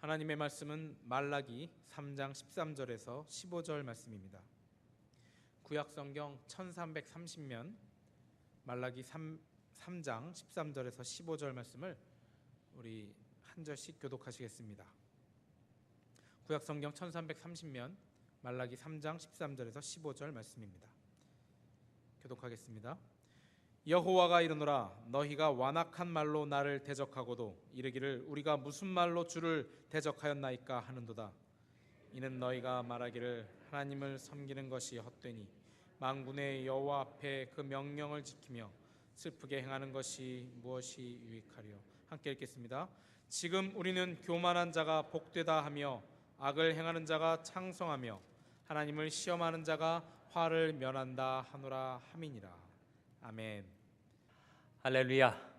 하나님의 말씀은 말라기 3장 13절에서 15절 말씀입니다. 구약성경 1330면 말라기 3장 13절에서 15절 말씀을 우리 한 절씩 교독하시겠습니다. 구약성경 1330면 말라기 3장 13절에서 15절 말씀입니다. 교독하겠습니다. 여호와가 이르노라, 너희가 완악한 말로 나를 대적하고도 이르기를 우리가 무슨 말로 주를 대적하였나이까 하는도다. 이는 너희가 말하기를 하나님을 섬기는 것이 헛되니 만군의 여호와 앞에 그 명령을 지키며 슬프게 행하는 것이 무엇이 유익하리요. 함께 읽겠습니다. 지금 우리는 교만한 자가 복되다 하며 악을 행하는 자가 창성하며 하나님을 시험하는 자가 화를 면한다 하노라 함이니라. 아멘. 할렐루야.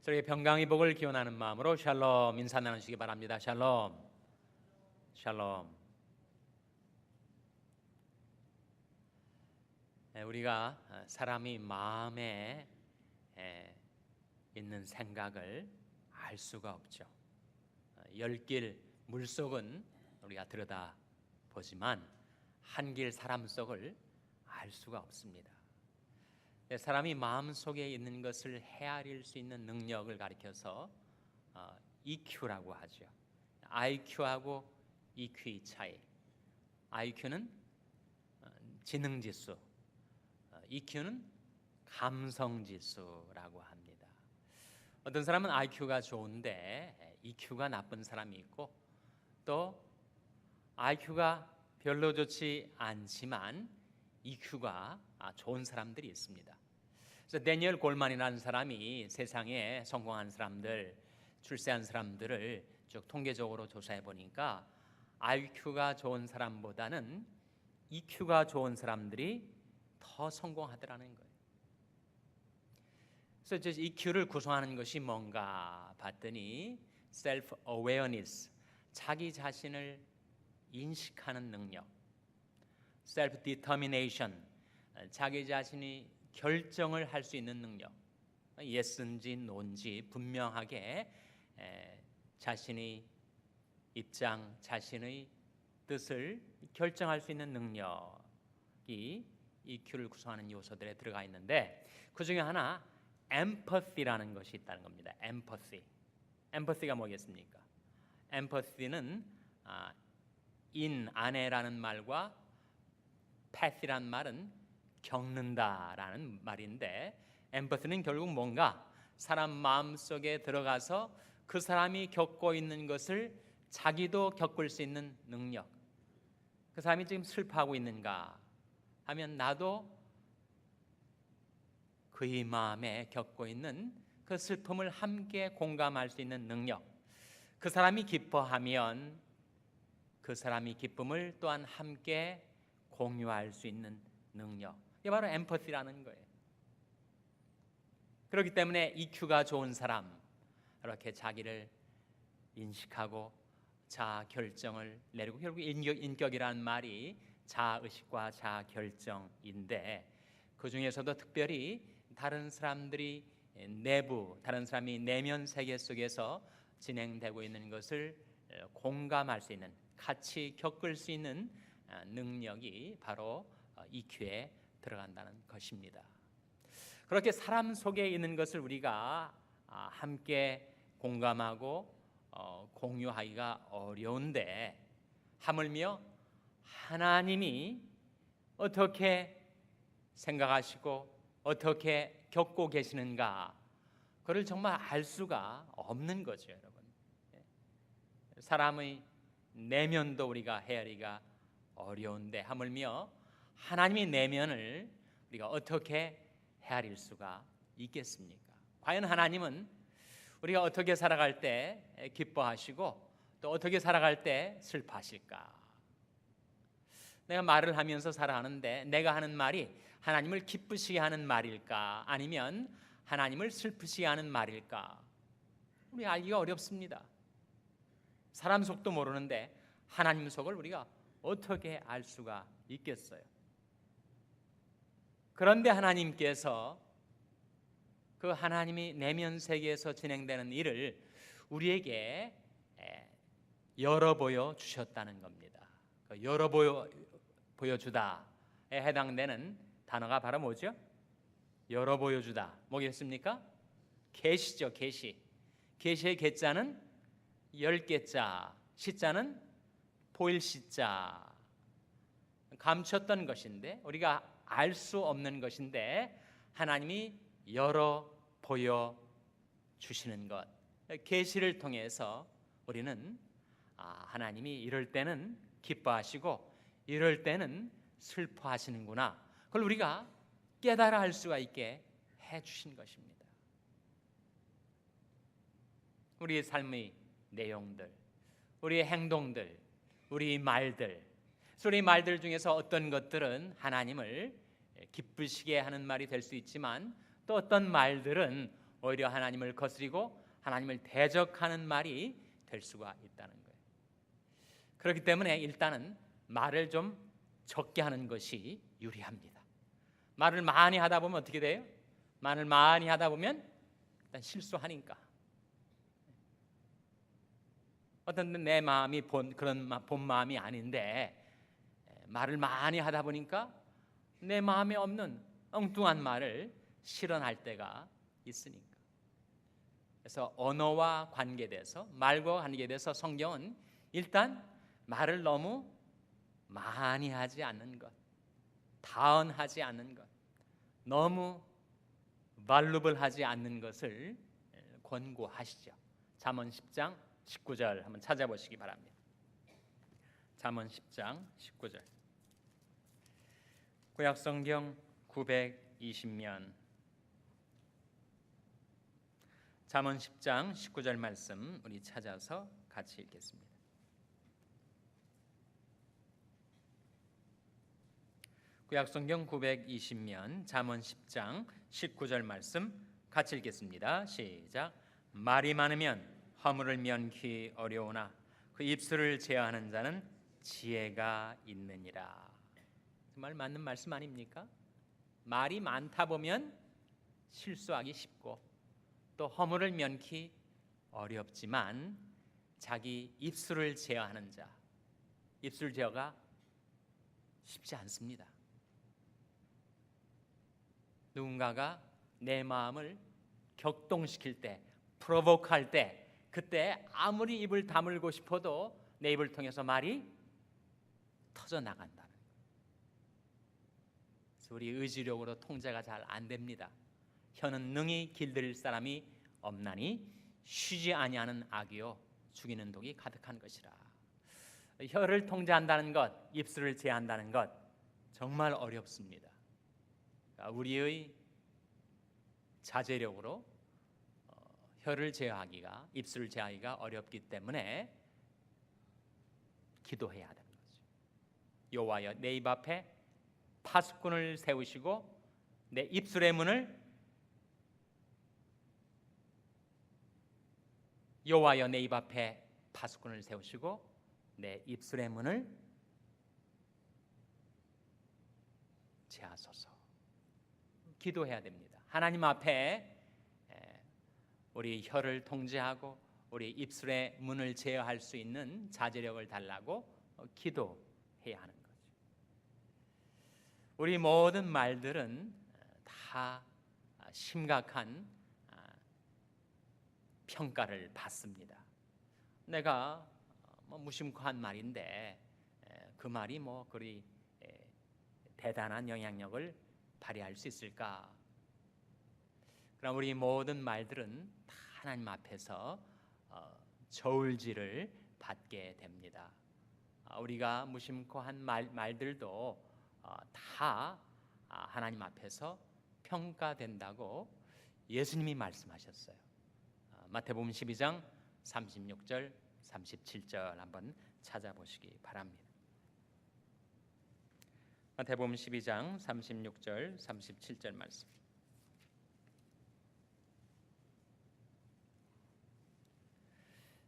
저에게 평강의 복을 기원하는 마음으로 샬롬 인사 나누시기 바랍니다. 샬롬. 샬롬. 우리가 사람이 마음에 있는 생각을 알 수가 없죠. 열길 물속은 우리가 들여다보지만 한길 사람 속을 알 수가 없습니다. 사람이 마음속에 있는 것을 헤아릴 수 있는 능력을 가리켜서 EQ라고 하죠. IQ하고 EQ의 차이. IQ는 지능지수, EQ는 감성지수라고 합니다. 어떤 사람은 IQ가 좋은데 EQ가 나쁜 사람이 있고, 또 IQ가 별로 좋지 않지만 EQ가 좋은 사람들이 있습니다. 그래서 데니얼 골만이라는 사람이 세상에 성공한 사람들, 출세한 사람들을 쭉 통계적으로 조사해 보니까 IQ가 좋은 사람보다는 EQ가 좋은 사람들이 더 성공하더라는 거예요. 그래서 EQ를 구성하는 것이 뭔가 봤더니 self-awareness, 자기 자신을 인식하는 능력, self-determination, 자기 자신이 결정을 할 수 있는 능력, 예스인지 노인지 분명하게 자신의 입장, 자신의 뜻을 결정할 수 있는 능력이 EQ를 구성하는 요소들에 들어가 있는데, 그 중에 하나 empathy라는 것이 있다는 겁니다. empathy가 뭐겠습니까? empathy는 안에라는 말과 path이라는 말은 겪는다라는 말인데, empathy는 결국 뭔가 사람 마음속에 들어가서 그 사람이 겪고 있는 것을 자기도 겪을 수 있는 능력. 그 사람이 지금 슬퍼하고 있는가 하면 나도 그의 마음에 겪고 있는 그 슬픔을 함께 공감할 수 있는 능력. 그 사람이 기뻐하면 그 사람이 기쁨을 또한 함께 공유할 수 있는 능력. 이게 바로 엠퍼시라는 거예요. 그렇기 때문에 EQ가 좋은 사람, 이렇게 자기를 인식하고 자아 결정을 내리고, 결국 인격이라는 말이 자아의식과 자아결정인데, 그 중에서도 특별히 다른 사람들이 다른 사람이 내면 세계 속에서 진행되고 있는 것을 공감할 수 있는, 같이 겪을 수 있는 능력이 바로 EQ에 들어간다는 것입니다. 그렇게 사람 속에 있는 것을 우리가 함께 공감하고 공유하기가 어려운데, 하물며 하나님이 어떻게 생각하시고 어떻게 겪고 계시는가, 그걸 정말 알 수가 없는 거죠, 여러분. 사람의 내면도 우리가 헤아리기가 어려운데, 하물며 하나님의 내면을 우리가 어떻게 헤아릴 수가 있겠습니까? 과연 하나님은 우리가 어떻게 살아갈 때 기뻐하시고 또 어떻게 살아갈 때 슬퍼하실까? 내가 말을 하면서 살아가는데 내가 하는 말이 하나님을 기쁘시게 하는 말일까? 아니면 하나님을 슬프시게 하는 말일까? 우리 알기가 어렵습니다. 사람 속도 모르는데 하나님 속을 우리가 어떻게 알 수가 있겠어요? 그런데 하나님께서 그 하나님이 내면 세계에서 진행되는 일을 우리에게 열어 보여 주셨다는 겁니다. 열어 보여주다에 해당되는 단어가 바로 뭐죠? 열어 보여주다. 뭐겠습니까? 계시죠, 계시. 계시의 계자는 열 개자, 시자는 보일 시자. 감췄던 것인데, 우리가 알 수 없는 것인데 하나님이 열어 보여 주시는 것. 계시를 통해서 우리는 하나님이 이럴 때는 기뻐하시고 이럴 때는 슬퍼하시는구나, 그걸 우리가 깨달아 알 수가 있게 해 주신 것입니다. 우리의 삶의 내용들, 우리의 행동들, 우리 말들, 우리 말들 중에서 어떤 것들은 하나님을 기쁘시게 하는 말이 될 수 있지만, 또 어떤 말들은 오히려 하나님을 거스리고 하나님을 대적하는 말이 될 수가 있다는 거예요. 그렇기 때문에 일단은 말을 좀 적게 하는 것이 유리합니다. 말을 많이 하다 보면 어떻게 돼요? 말을 많이 하다 보면 일단 실수하니까. 어떤 내 마음이 그런 본 마음이 아닌데 말을 많이 하다 보니까 내 마음에 없는 엉뚱한 말을 실현할 때가 있으니까. 그래서 언어와 관계돼서, 말과 관계돼서 성경은 일단 말을 너무 많이 하지 않는 것, 다언하지 않는 것, 너무 발루블하지 않는 것을 권고하시죠. 잠언 10장 19절 한번 찾아보시기 바랍니다. 잠언 10장 19절. 구약성경 920면 잠언 10장 19절 말씀 우리 찾아서 같이 읽겠습니다. 구약성경 920면 잠언 10장 19절 말씀 같이 읽겠습니다. 시작. 말이 많으면 허물을 면키 어려우나 그 입술을 제어하는 자는 지혜가 있느니라. 정말 맞는 말씀 아닙니까? 말이 많다 보면 실수하기 쉽고 또 허물을 면키 어렵지만 자기 입술을 제어하는 자, 입술 제어가 쉽지 않습니다. 누군가가 내 마음을 격동시킬 때, 프로보크할 때, 그때 아무리 입을 다물고 싶어도 내 입을 통해서 말이 터져나간다는 거예요. 그래서 우리 의지력으로 통제가 잘 안 됩니다. 혀는 능히 길들일 사람이 없나니 쉬지 아니하는 악이요 죽이는 독이 가득한 것이라. 혀를 통제한다는 것, 입술을 제한다는 것 정말 어렵습니다. 우리의 자제력으로 혀를 제어하기가, 입술을 제어하기가 어렵기 때문에 기도해야 하는 거죠. 여호와여, 내 입 앞에 파수꾼을 세우시고 내 입술의 문을, 여호와여 내 입 앞에 파수꾼을 세우시고 내 입술의 문을 제하소서. 기도해야 됩니다. 하나님 앞에 우리 혀를 통제하고 우리 입술의 문을 제어할 수 있는 자제력을 달라고 기도해야 하는 거죠. 우리 모든 말들은 다 심각한 평가를 받습니다. 내가 무심코 한 말인데 그 말이 그리 대단한 영향력을 발휘할 수 있을까? 그럼 우리 모든 말들은 다 하나님 앞에서 저울질을 받게 됩니다. 우리가 무심코 한 말들도 다 하나님 앞에서 평가된다고 예수님이 말씀하셨어요. 마태복음 12장 36절 37절 한번 찾아보시기 바랍니다. 마태복음 12장 36절 37절 말씀.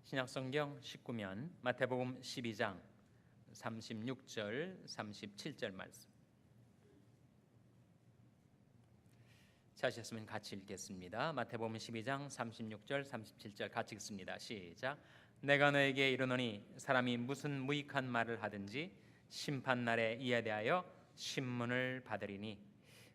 신약성경 19면 마태복음 12장 36절 37절 말씀. 찾으셨으면 같이 읽겠습니다. 마태복음 12장 36절 37절 같이 읽습니다. 시작. 내가 너에게 이르노니 사람이 무슨 무익한 말을 하든지 심판날에 이에 대하여 신문을 받으리니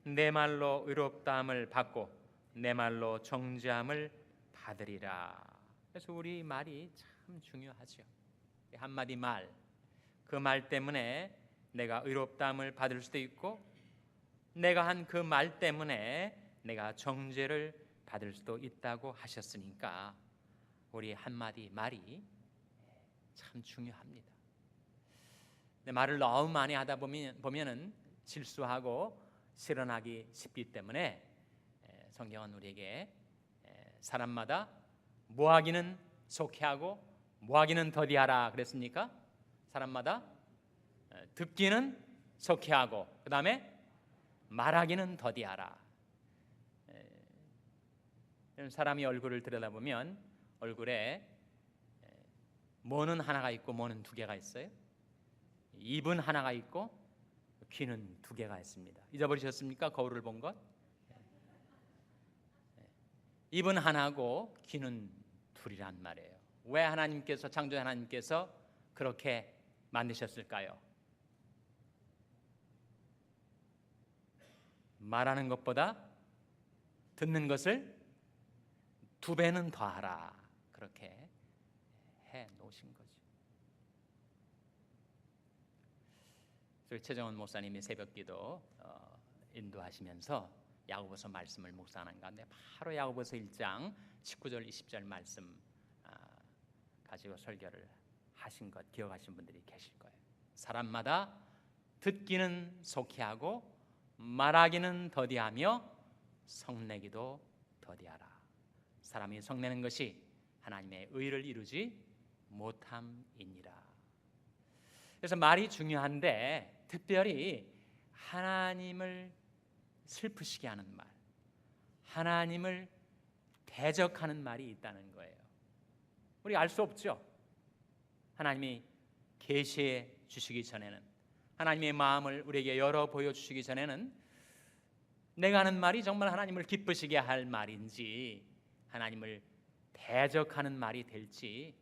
내 말로 의롭다함을 받고 내 말로 정죄함을 받으리라. 그래서 우리 말이 참 중요하죠. 한마디 말, 그 말 때문에 내가 의롭다함을 받을 수도 있고 내가 한 그 말 때문에 내가 정죄를 받을 수도 있다고 하셨으니까 우리 한마디 말이 참 중요합니다. 근데 말을 너무 많이 하다 보면은 실수하고 실언하기 쉽기 때문에 성경은 우리에게 사람마다 뭐하기는 속히하고 뭐하기는 더디하라 그랬습니까? 사람마다 듣기는 속히하고 그 다음에 말하기는 더디하라. 사람이 얼굴을 들여다보면 얼굴에 뭐는 하나가 있고 뭐는 두 개가 있어요. 입은 하나가 있고 귀는 두 개가 있습니다. 잊어버리셨습니까? 거울을 본 것? 입은 하나고 귀는 둘이란 말이에요. 왜 하나님께서 창조주 하나님께서 그렇게 만드셨을까요? 말하는 것보다 듣는 것을 두 배는 더하라. 그렇게 해 놓으신 거죠. 저희 최정원 목사님이 새벽기도 인도하시면서 야고보서 말씀을 묵상하는 가운데 바로 야고보서 1장 19절 20절 말씀 가지고 설교를 하신 것 기억하신 분들이 계실 거예요. 사람마다 듣기는 속히하고 말하기는 더디하며 성내기도 더디하라. 사람이 성내는 것이 하나님의 의를 이루지 못함이니라. 그래서 말이 중요한데 특별히 하나님을 슬프시게 하는 말, 하나님을 대적하는 말이 있다는 거예요. 우리 알 수 없죠. 하나님이 계시해 주시기 전에는, 하나님의 마음을 우리에게 열어 보여주시기 전에는 내가 하는 말이 정말 하나님을 기쁘시게 할 말인지 하나님을 대적하는 말이 될지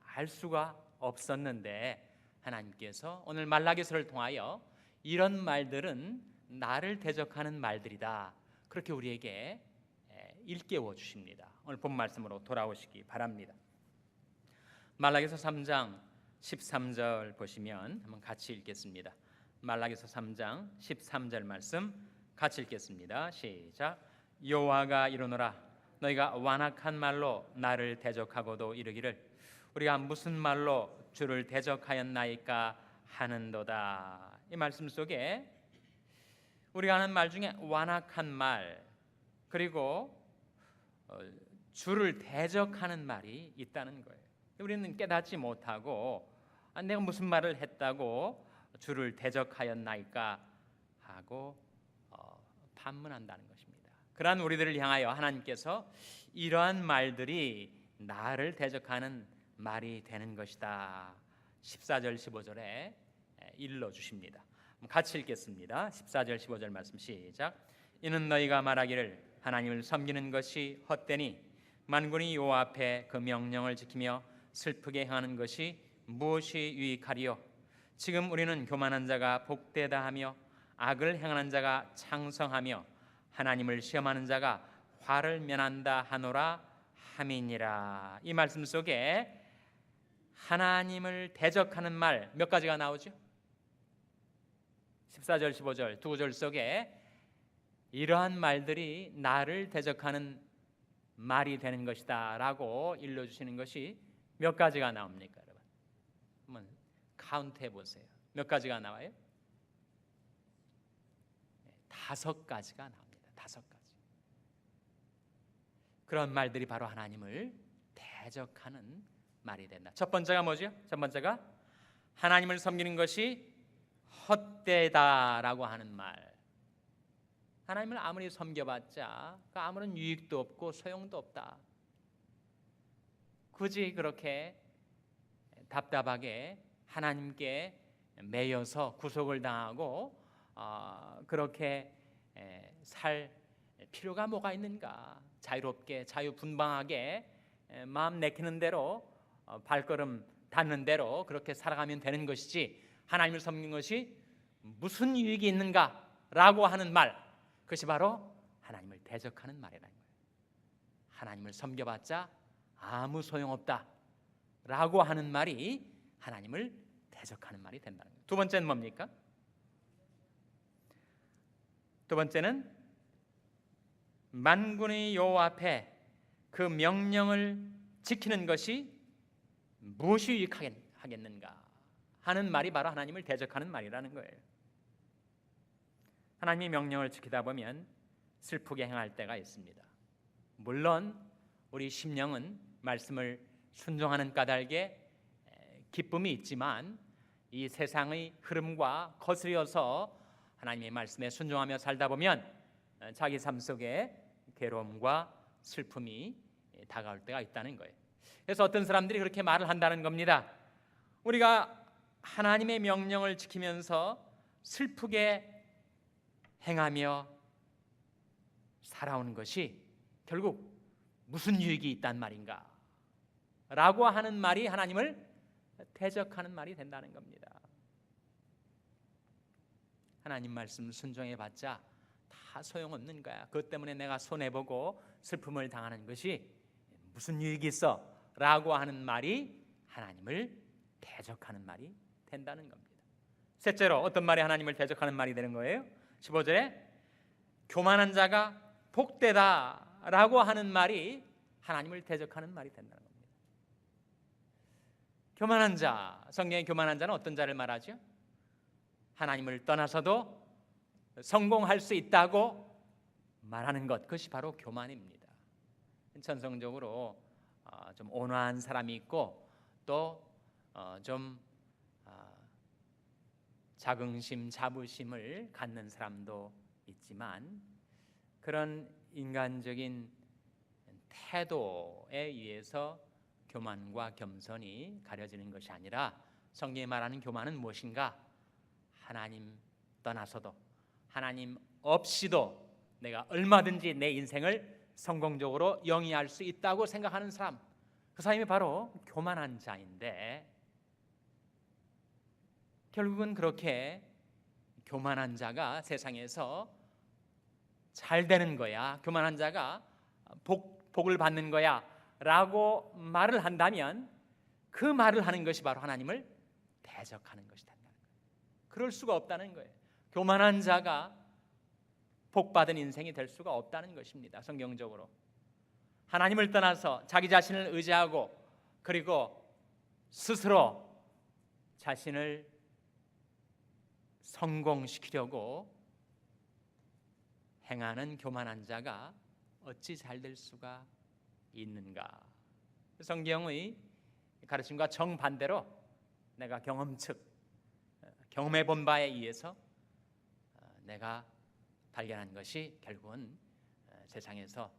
알 수가 없었는데 하나님께서 오늘 말라기서를 통하여 이런 말들은 나를 대적하는 말들이다, 그렇게 우리에게 일깨워 주십니다. 오늘 본 말씀으로 돌아오시기 바랍니다. 말라기서 3장 13절 보시면 한번 같이 읽겠습니다. 말라기서 3장 13절 말씀 같이 읽겠습니다. 시작. 여호와가 이르노라 너희가 완악한 말로 나를 대적하고도 이르기를 우리가 무슨 말로 주를 대적하였나이까 하는도다. 이 말씀 속에 우리가 하는 말 중에 완악한 말 그리고 주를 대적하는 말이 있다는 거예요. 우리는 깨닫지 못하고 내가 무슨 말을 했다고 주를 대적하였나이까 하고 반문한다는 것입니다. 그러한 우리들을 향하여 하나님께서 이러한 말들이 나를 대적하는 말이 되는 것이다. 14절 15절에 일러주십니다. 같이 읽겠습니다. 14절 15절 말씀 시작. 이는 너희가 말하기를 하나님을 섬기는 것이 헛되니 만군이 여호와 앞에 그 명령을 지키며 슬프게 행하는 것이 무엇이 유익하리요. 지금 우리는 교만한 자가 복되다 하며 악을 행하는 자가 창성하며 하나님을 시험하는 자가 화를 면한다 하노라 함이니라. 이 말씀 속에 하나님을 대적하는 말 몇 가지가 나오죠? 14절 15절 두 구절 속에 이러한 말들이 나를 대적하는 말이 되는 것이다 라고 일러주시는 것이 몇 가지가 나옵니까? 여러분 한번 카운트 해보세요. 몇 가지가 나와요? 5가지가 나옵니다. 5가지. 그런 말들이 바로 하나님을 대적하는 말이 된다. 첫 번째가 뭐죠? 첫 번째가 하나님을 섬기는 것이 헛되다라고 하는 말. 하나님을 아무리 섬겨봤자 아무런 유익도 없고 소용도 없다. 굳이 그렇게 답답하게 하나님께 매여서 구속을 당하고 그렇게 살 필요가 뭐가 있는가? 자유롭게 자유분방하게 마음 내키는 대로 발걸음 닿는 대로 그렇게 살아가면 되는 것이지, 하나님을 섬기는 것이 무슨 유익이 있는가라고 하는 말, 그것이 바로 하나님을 대적하는 말이라는 거예요. 하나님을 섬겨봤자 아무 소용없다라고 하는 말이 하나님을 대적하는 말이 된다는 거예요. 두 번째는 뭡니까? 두 번째는 만군의 여호와 앞에 그 명령을 지키는 것이 무엇이 유익하겠는가 하는 말이 바로 하나님을 대적하는 말이라는 거예요. 하나님의 명령을 지키다 보면 슬프게 행할 때가 있습니다. 물론 우리 심령은 말씀을 순종하는 까닭에 기쁨이 있지만 이 세상의 흐름과 거스려서 하나님의 말씀에 순종하며 살다 보면 자기 삶 속에 괴로움과 슬픔이 다가올 때가 있다는 거예요. 그래서 어떤 사람들이 그렇게 말을 한다는 겁니다. 우리가 하나님의 명령을 지키면서 슬프게 행하며 살아오는 것이 결국 무슨 유익이 있단 말인가 라고 하는 말이 하나님을 대적하는 말이 된다는 겁니다. 하나님 말씀 순종해봤자 다 소용없는 거야. 그것 때문에 내가 손해보고 슬픔을 당하는 것이 무슨 유익이 있어? 라고 하는 말이 하나님을 대적하는 말이 된다는 겁니다. 셋째로 어떤 말이 하나님을 대적하는 말이 되는 거예요? 15절에 교만한 자가 복되다 라고 하는 말이 하나님을 대적하는 말이 된다는 겁니다. 교만한 자, 성경의 교만한 자는 어떤 자를 말하죠? 하나님을 떠나서도 성공할 수 있다고 말하는 것, 그것이 바로 교만입니다. 전성적으로 좀 온화한 사람이 있고 또 좀 자긍심, 자부심을 갖는 사람도 있지만 그런 인간적인 태도에 의해서 교만과 겸손이 가려지는 것이 아니라 성경이 말하는 교만은 무엇인가? 하나님 떠나서도 하나님 없이도 내가 얼마든지 내 인생을 성공적으로 영위할 수 있다고 생각하는 사람, 그 사람이 바로 교만한 자인데 결국은 그렇게 교만한 자가 세상에서 잘 되는 거야, 교만한 자가 복을 받는 거야 라고 말을 한다면 그 말을 하는 것이 바로 하나님을 대적하는 것이 된다는 거예요. 그럴 수가 없다는 거예요. 교만한 자가 복받은 인생이 될 수가 없다는 것입니다. 성경적으로 하나님을 떠나서 자기 자신을 의지하고 그리고 스스로 자신을 성공시키려고 행하는 교만한 자가 어찌 잘 될 수가 있는가? 성경의 가르침과 정반대로 내가 경험해 본 바에 의해서 내가 발견한 것이 결국은 세상에서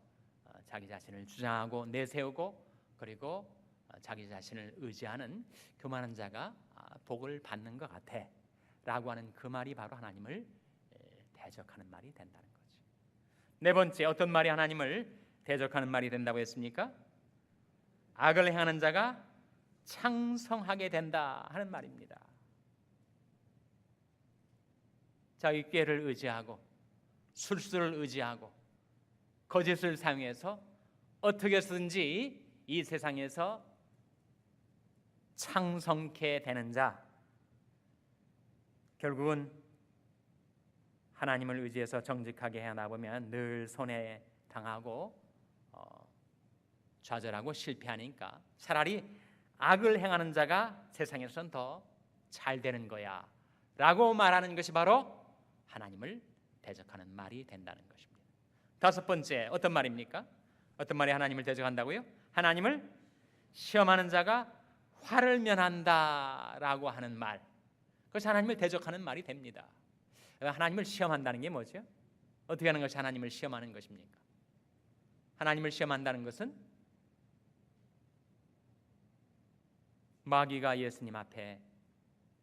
자기 자신을 주장하고 내세우고 그리고 자기 자신을 의지하는 교만한 자가 복을 받는 것 같아 라고 하는 그 말이 바로 하나님을 대적하는 말이 된다는 거죠. 네 번째, 어떤 말이 하나님을 대적하는 말이 된다고 했습니까? 악을 행하는 자가 창성하게 된다 하는 말입니다. 자기 꾀를 의지하고 술수를 의지하고 거짓을 사용해서 어떻게 해서든지 이 세상에서 창성케 되는 자, 결국은 하나님을 의지해서 정직하게 해나보면 늘 손해 당하고 좌절하고 실패하니까 차라리 악을 행하는 자가 세상에서는 더 잘 되는 거야 라고 말하는 것이 바로 하나님을 대적하는 말이 된다는 것입니다. 다섯 번째, 어떤 말입니까? 어떤 말이 하나님을 대적한다고요? 하나님을 시험하는 자가 화를 면한다 라고 하는 말, 그것이 하나님을 대적하는 말이 됩니다. 하나님을 시험한다는 게 뭐죠? 어떻게 하는 것이 하나님을 시험하는 것입니까? 하나님을 시험한다는 것은 마귀가 예수님 앞에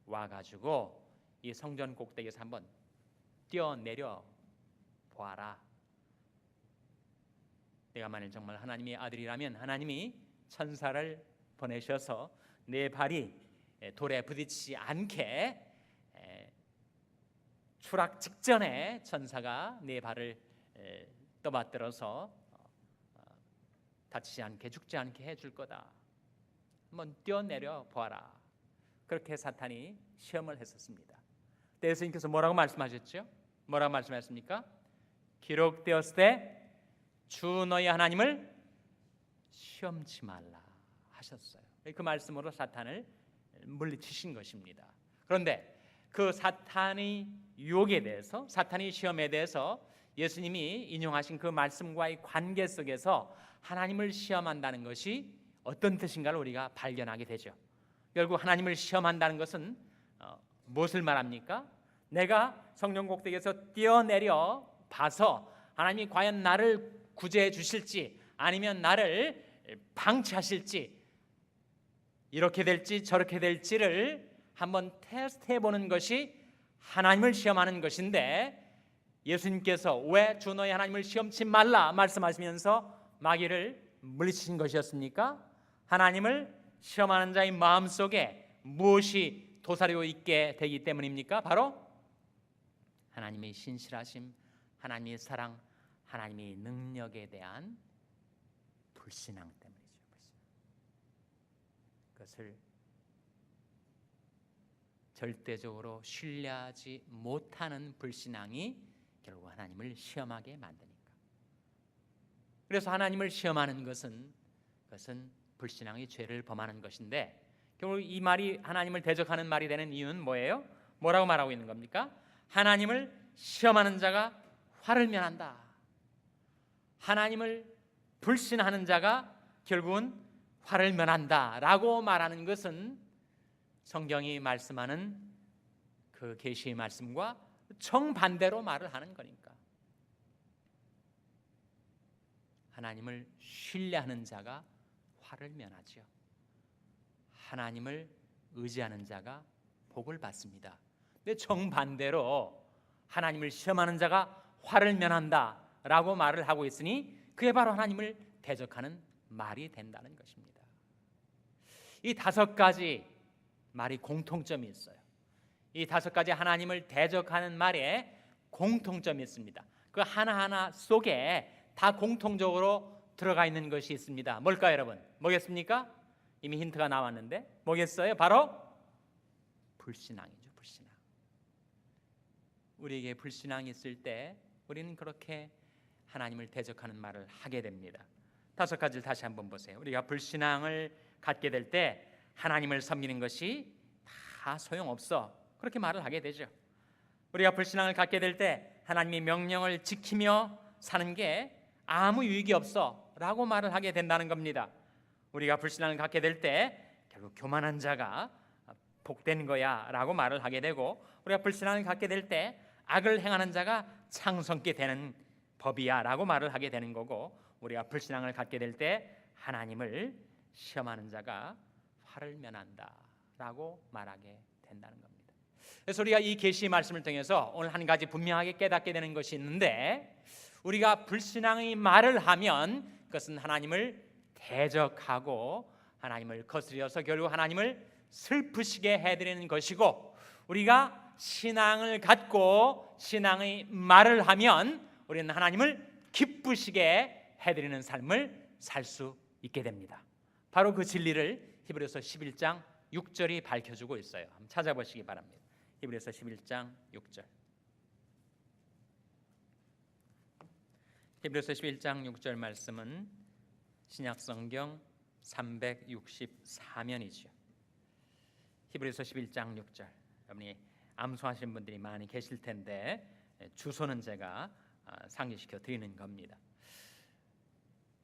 와가지고 이 성전 꼭대기에서 한번 뛰어내려 보아라. 내가 만일 정말 하나님의 아들이라면 하나님이 천사를 보내셔서 내 발이 돌에 부딪히지 않게 추락 직전에 천사가 내 발을 떠받들어서 다치지 않게 죽지 않게 해줄 거다. 한번 뛰어내려 보아라. 그렇게 사탄이 시험을 했었습니다. 그때 예수님께서 뭐라고 말씀하셨죠? 뭐라고 말씀하셨습니까? 기록되었을 때 주 너희 하나님을 시험치 말라 하셨어요. 그 말씀으로 사탄을 물리치신 것입니다. 그런데 그 사탄의 유혹에 대해서, 사탄의 시험에 대해서 예수님이 인용하신 그 말씀과의 관계 속에서 하나님을 시험한다는 것이 어떤 뜻인가를 우리가 발견하게 되죠. 결국 하나님을 시험한다는 것은 무엇을 말합니까? 내가 성령 꼭대기에서 뛰어내려 봐서 하나님이 과연 나를 구제해 주실지 아니면 나를 방치하실지, 이렇게 될지 저렇게 될지를 한번 테스트해 보는 것이 하나님을 시험하는 것인데, 예수님께서 왜 주 너희 하나님을 시험치 말라 말씀하시면서 마귀를 물리치신 것이었습니까? 하나님을 시험하는 자의 마음속에 무엇이 도사리고 있게 되기 때문입니까? 바로 하나님의 신실하심, 하나님의 사랑, 하나님의 능력에 대한 불신앙 때문이죠. 그것을 절대적으로 신뢰하지 못하는 불신앙이 결국 하나님을 시험하게 만드니까. 그래서 하나님을 시험하는 것은, 그것은 불신앙의 죄를 범하는 것인데, 결국 이 말이 하나님을 대적하는 말이 되는 이유는 뭐예요? 뭐라고 말하고 있는 겁니까? 하나님을 시험하는 자가 화를 면한다. 하나님을 불신하는 자가 결국은 화를 면한다라고 말하는 것은 성경이 말씀하는 그 계시의 말씀과 정반대로 말을 하는 거니까. 하나님을 신뢰하는 자가 화를 면하죠. 하나님을 의지하는 자가 복을 받습니다. 근데 정반대로 하나님을 시험하는 자가 화를 면한다라고 말을 하고 있으니 그게 바로 하나님을 대적하는 말이 된다는 것입니다. 이 5가지 말이 공통점이 있어요. 이 5가지 하나님을 대적하는 말에 공통점이 있습니다. 그 하나하나 속에 다 공통적으로 들어가 있는 것이 있습니다. 뭘까요, 여러분? 뭐겠습니까? 이미 힌트가 나왔는데 뭐겠어요? 바로 불신앙이죠. 불신앙. 우리에게 불신앙이 있을 때 우리는 그렇게 하나님을 대적하는 말을 하게 됩니다. 5가지를 다시 한번 보세요. 우리가 불신앙을 갖게 될 때 하나님을 섬기는 것이 다 소용없어, 그렇게 말을 하게 되죠. 우리가 불신앙을 갖게 될 때 하나님의 명령을 지키며 사는 게 아무 유익이 없어 라고 말을 하게 된다는 겁니다. 우리가 불신앙을 갖게 될 때 결국 교만한 자가 복된 거야 라고 말을 하게 되고, 우리가 불신앙을 갖게 될 때 악을 행하는 자가 창성케 되는 법이야 라고 말을 하게 되는 거고, 우리가 불신앙을 갖게 될 때 하나님을 시험하는 자가 화를 면한다 라고 말하게 된다는 겁니다. 그래서 우리가 이 계시의 말씀을 통해서 오늘 한 가지 분명하게 깨닫게 되는 것이 있는데, 우리가 불신앙의 말을 하면 그것은 하나님을 대적하고 하나님을 거스려서 결국 하나님을 슬프시게 해드리는 것이고, 우리가 신앙을 갖고 신앙의 말을 하면 우리는 하나님을 기쁘시게 해드리는 삶을 살 수 있게 됩니다. 바로 그 진리를 히브리서 11장 6절이 밝혀주고 있어요. 한번 찾아보시기 바랍니다. 히브리서 11장 6절. 히브리서 11장 6절 말씀은 신약성경 364면이죠. 히브리서 11장 6절. 여러분이 암송하신 분들이 많이 계실 텐데 주소는 제가 상기시켜 드리는 겁니다.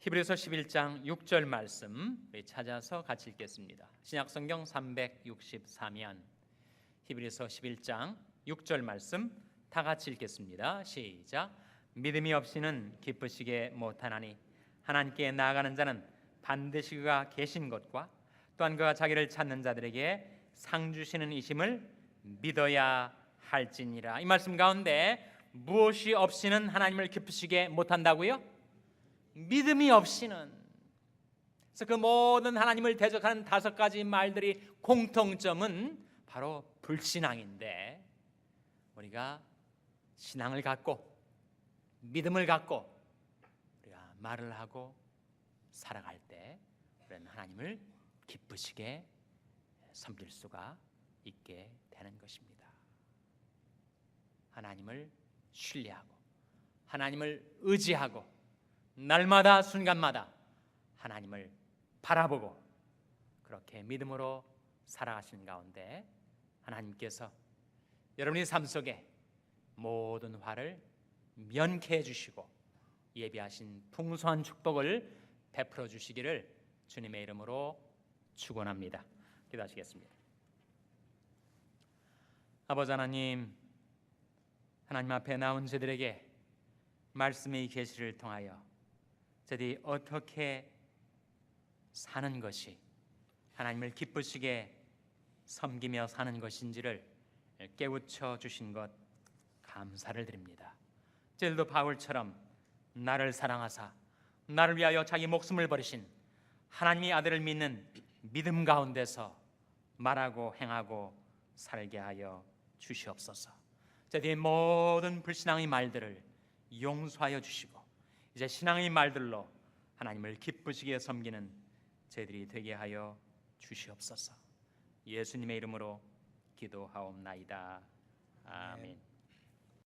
히브리서 11장 6절 말씀 찾아서 같이 읽겠습니다. 신약성경 364면 히브리서 11장 6절 말씀 다 같이 읽겠습니다. 시작. 믿음이 없이는 기쁘시게 못하나니 하나님께 나아가는 자는 반드시 그가 계신 것과 또한 그가 자기를 찾는 자들에게 상 주시는 이심을 믿어야 할지니라. 이 말씀 가운데 무엇이 없이는 하나님을 기쁘시게 못한다고요? 믿음이 없이는. 그래서 그 모든 하나님을 대적하는 5가지 말들이 공통점은 바로 불신앙인데, 우리가 신앙을 갖고 믿음을 갖고 우리가 말을 하고 살아갈 때 우리는 하나님을 기쁘시게 섬길 수가 있게 되는 것입니다. 하나님을 신뢰하고 하나님을 의지하고 날마다 순간마다 하나님을 바라보고 그렇게 믿음으로 살아가시는 가운데 하나님께서 여러분의 삶 속에 모든 화를 면케해 주시고 예비하신 풍성한 축복을 베풀어 주시기를 주님의 이름으로 축원합니다. 기도하시겠습니다. 아버지 하나님, 하나님 앞에 나온 저들에게 말씀의 계시를 통하여 저들이 어떻게 사는 것이 하나님을 기쁘시게 섬기며 사는 것인지를 깨우쳐 주신 것 감사를 드립니다. 저들도 바울처럼 나를 사랑하사 나를 위하여 자기 목숨을 버리신 하나님의 아들을 믿는 믿음 가운데서 말하고 행하고 살게 하여 주시옵소서. 저들의 모든 불신앙의 말들을 용서하여 주시고 이제 신앙의 말들로 하나님을 기쁘시게 섬기는 저희들이 되게 하여 주시옵소서. 예수님의 이름으로 기도하옵나이다. 아멘.